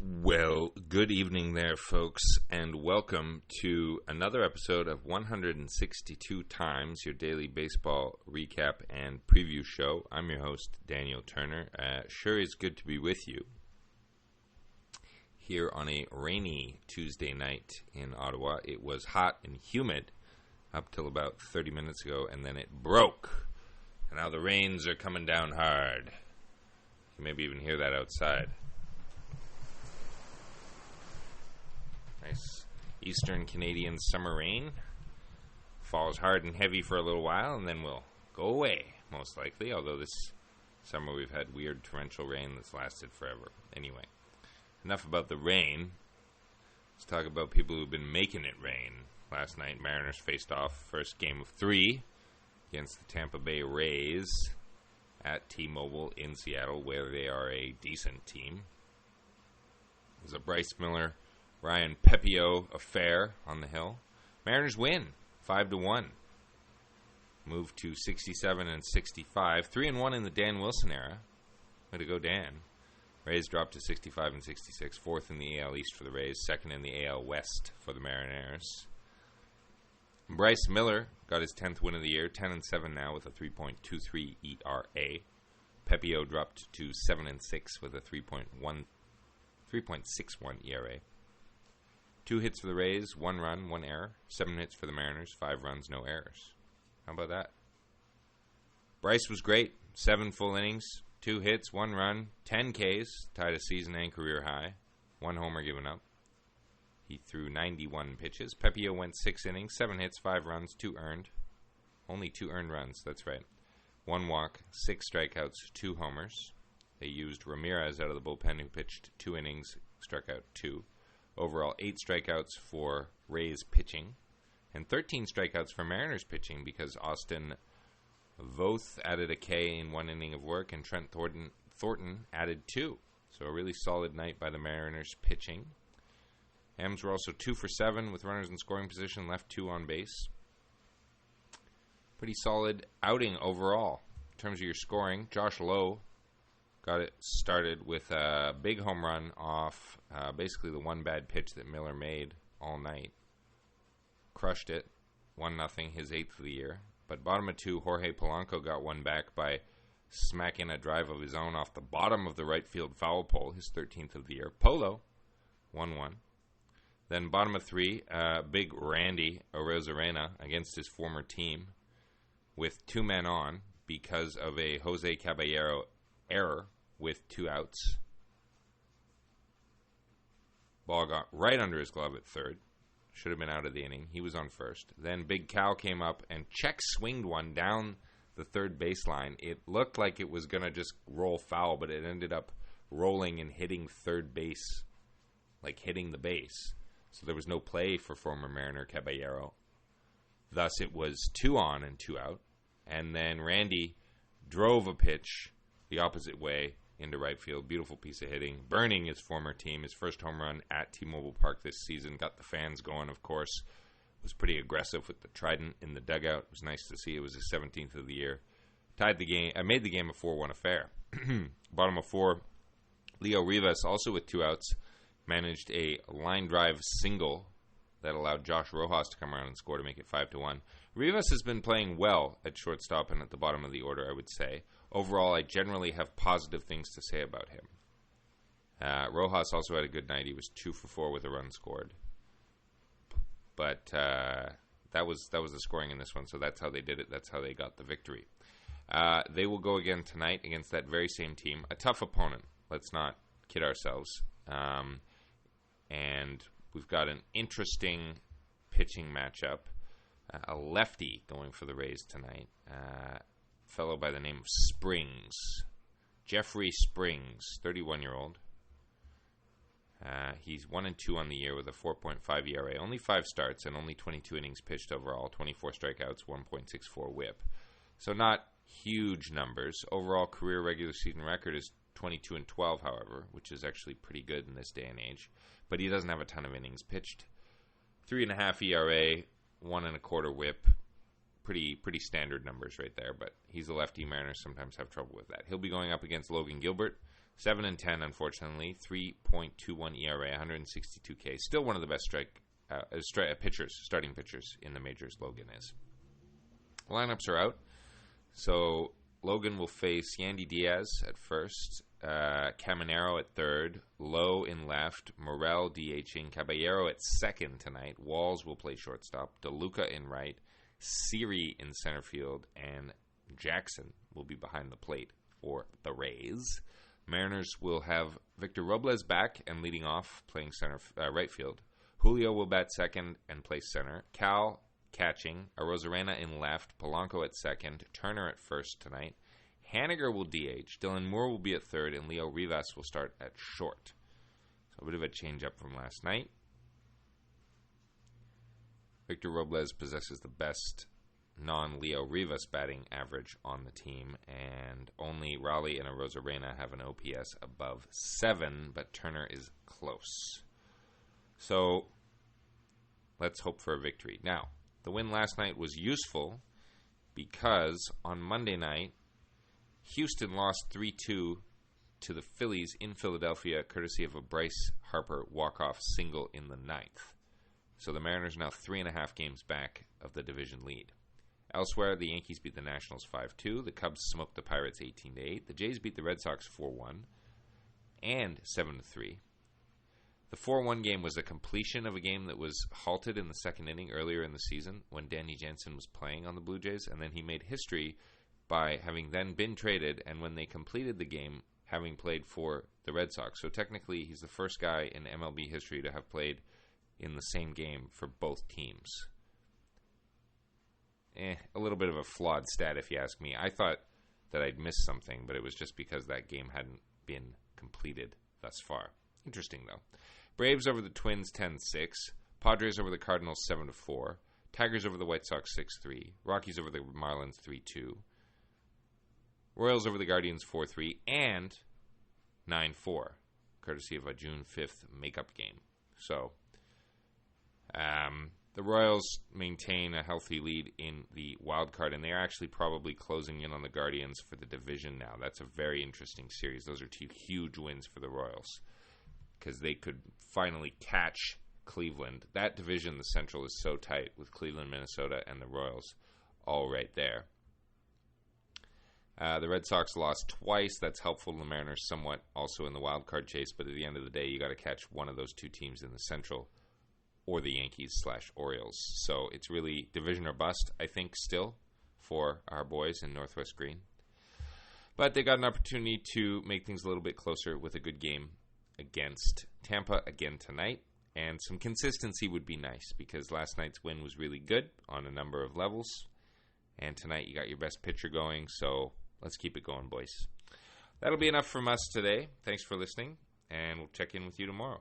Well, good evening there, folks, and welcome to another episode of 162 Times, your daily baseball recap and preview show. I'm your host, Daniel Turner. Sure is good to be with you here on a rainy Tuesday night in Ottawa. It was hot and humid up till about 30 minutes ago, and then it broke. And now the rains are coming down hard. You can maybe even hear that outside. Nice eastern Canadian summer rain. Falls hard and heavy for a little while and then will go away, most likely. Although this summer we've had weird torrential rain that's lasted forever. Anyway, enough about the rain. Let's talk about people who've been making it rain. Last night, Mariners faced off first game of 3 against the Tampa Bay Rays at T-Mobile in Seattle, where they are a decent team. It was a Bryce Miller Ryan Pepio affair on the hill. Mariners win 5-1. Move to 67 and 65. 3-1 in the Dan Wilson era. Way to go, Dan. Rays dropped to 65 and 66. Fourth in the AL East for the Rays. Second in the AL West for the Mariners. Bryce Miller got his 10th win of the year. 10-7 now with a 3.23 ERA. Pepio dropped to 7-6 with a 3.61 ERA. 2 hits for the Rays, 1 run, 1 error. 7 hits for the Mariners, 5 runs, no errors. How about that? Bryce was great. 7 full innings, 2 hits, 1 run, 10 Ks, tied a season and career high. 1 homer given up. He threw 91 pitches. Pepio went 6 innings, 7 hits, 5 runs, 2 earned. Only 2 earned runs, that's right. 1 walk, 6 strikeouts, 2 homers. They used Ramirez out of the bullpen, who pitched 2 innings, struck out 2. Overall, 8 strikeouts for Rays pitching and 13 strikeouts for Mariners pitching because Austin Voth added a K in 1 inning of work and Trent Thornton added 2. So a really solid night by the Mariners pitching. Hams were also 2 for 7 with runners in scoring position, left 2 on base. Pretty solid outing overall. In terms of your scoring, Josh Lowe got it started with a big home run off basically the one bad pitch that Miller made all night. Crushed it, 1-0, his 8th of the year. But bottom of 2, Jorge Polanco got one back by smacking a drive of his own off the bottom of the right field foul pole, his 13th of the year. Polo, 1-1. Then bottom of 3, big Randy Arozarena against his former team with 2 men on because of a Jose Caballero error with 2 outs. Ball got right under his glove at third. Should have been out of the inning. He was on first. Then Big Cal came up and check swinged one down the third baseline. It looked like it was going to just roll foul, but it ended up rolling and hitting third base, like hitting the base. So there was no play for former Mariner Caballero. Thus, it was 2 on and 2 out. And then Randy drove a pitch the opposite way into right field. Beautiful piece of hitting. Burning his former team. His first home run at T-Mobile Park this season. Got the fans going, of course. Was pretty aggressive with the trident in the dugout. It was nice to see. It was his 17th of the year. Tied the game. I made the game a 4-1 affair. Bottom of 4, Leo Rivas, also with 2 outs, managed a line drive single that allowed Josh Rojas to come around and score to make it 5-1. Rivas has been playing well at shortstop and at the bottom of the order, I would say. Overall, I generally have positive things to say about him. Rojas also had a good night. He was 2 for 4 with a run scored. But that was the scoring in this one, so that's how they did it. That's how they got the victory. They will go again tonight against that very same team. A tough opponent. Let's not kid ourselves. And we've got an interesting pitching matchup. A lefty going for the Rays tonight. Fellow by the name of Springs. Jeffrey Springs, 31-year-old. He's 1-2 on the year with a 4.5 ERA. Only 5 starts and only 22 innings pitched overall. 24 strikeouts, 1.64 whip. So not huge numbers. Overall career regular season record is 22-12, however, which is actually pretty good in this day and age. But he doesn't have a ton of innings pitched. 3.5 ERA, 1.25 whip. Pretty standard numbers right there, but he's a lefty. Mariners sometimes have trouble with that. He'll be going up against Logan Gilbert, 7-10, unfortunately. 3.21 ERA, 162 K. Still one of the best starting pitchers in the majors, Logan is. Lineups are out. So Logan will face Yandy Diaz at first, Caminero at third, Lowe in left, Morel DHing, Caballero at second tonight. Walls will play shortstop, DeLuca in right, Siri in center field, and Jackson will be behind the plate for the Rays. Mariners will have Victor Robles back and leading off, playing right field. Julio will bat second and play center. Cal catching, Arozarena in left, Polanco at second, Turner at first tonight. Haniger will DH, Dylan Moore will be at third, and Leo Rivas will start at short. So a bit of a change up from last night. Victor Robles possesses the best non-Leo Rivas batting average on the team, and only Raleigh and Arozarena have an OPS above 7, but Turner is close. So let's hope for a victory. Now, the win last night was useful because on Monday night, Houston lost 3-2 to the Phillies in Philadelphia, courtesy of a Bryce Harper walk-off single in the 9th. So the Mariners are now 3.5 games back of the division lead. Elsewhere, the Yankees beat the Nationals 5-2. The Cubs smoked the Pirates 18-8. The Jays beat the Red Sox 4-1 and 7-3. The 4-1 game was a completion of a game that was halted in the second inning earlier in the season when Danny Jansen was playing on the Blue Jays, and then he made history by having then been traded, and when they completed the game, having played for the Red Sox. So technically, he's the first guy in MLB history to have played in the same game for both teams. A little bit of a flawed stat, if you ask me. I thought that I'd missed something, but it was just because that game hadn't been completed thus far. Interesting, though. Braves over the Twins 10-6. Padres over the Cardinals 7-4. Tigers over the White Sox 6-3. Rockies over the Marlins 3-2. Royals over the Guardians 4-3. And 9-4, courtesy of a June 5th makeup game. So, the Royals maintain a healthy lead in the wild card, and they're actually probably closing in on the Guardians for the division now. That's a very interesting series. Those are two huge wins for the Royals because they could finally catch Cleveland. That division, the Central, is so tight with Cleveland, Minnesota, and the Royals all right there. The Red Sox lost twice. That's helpful to the Mariners somewhat also in the wild card chase, but at the end of the day, you got to catch one of those two teams in the Central or the Yankees/Orioles. So it's really division or bust, I think, still for our boys in Northwest Green. But they got an opportunity to make things a little bit closer with a good game against Tampa again tonight. And some consistency would be nice because last night's win was really good on a number of levels. And tonight you got your best pitcher going, so let's keep it going, boys. That'll be enough from us today. Thanks for listening, and we'll check in with you tomorrow.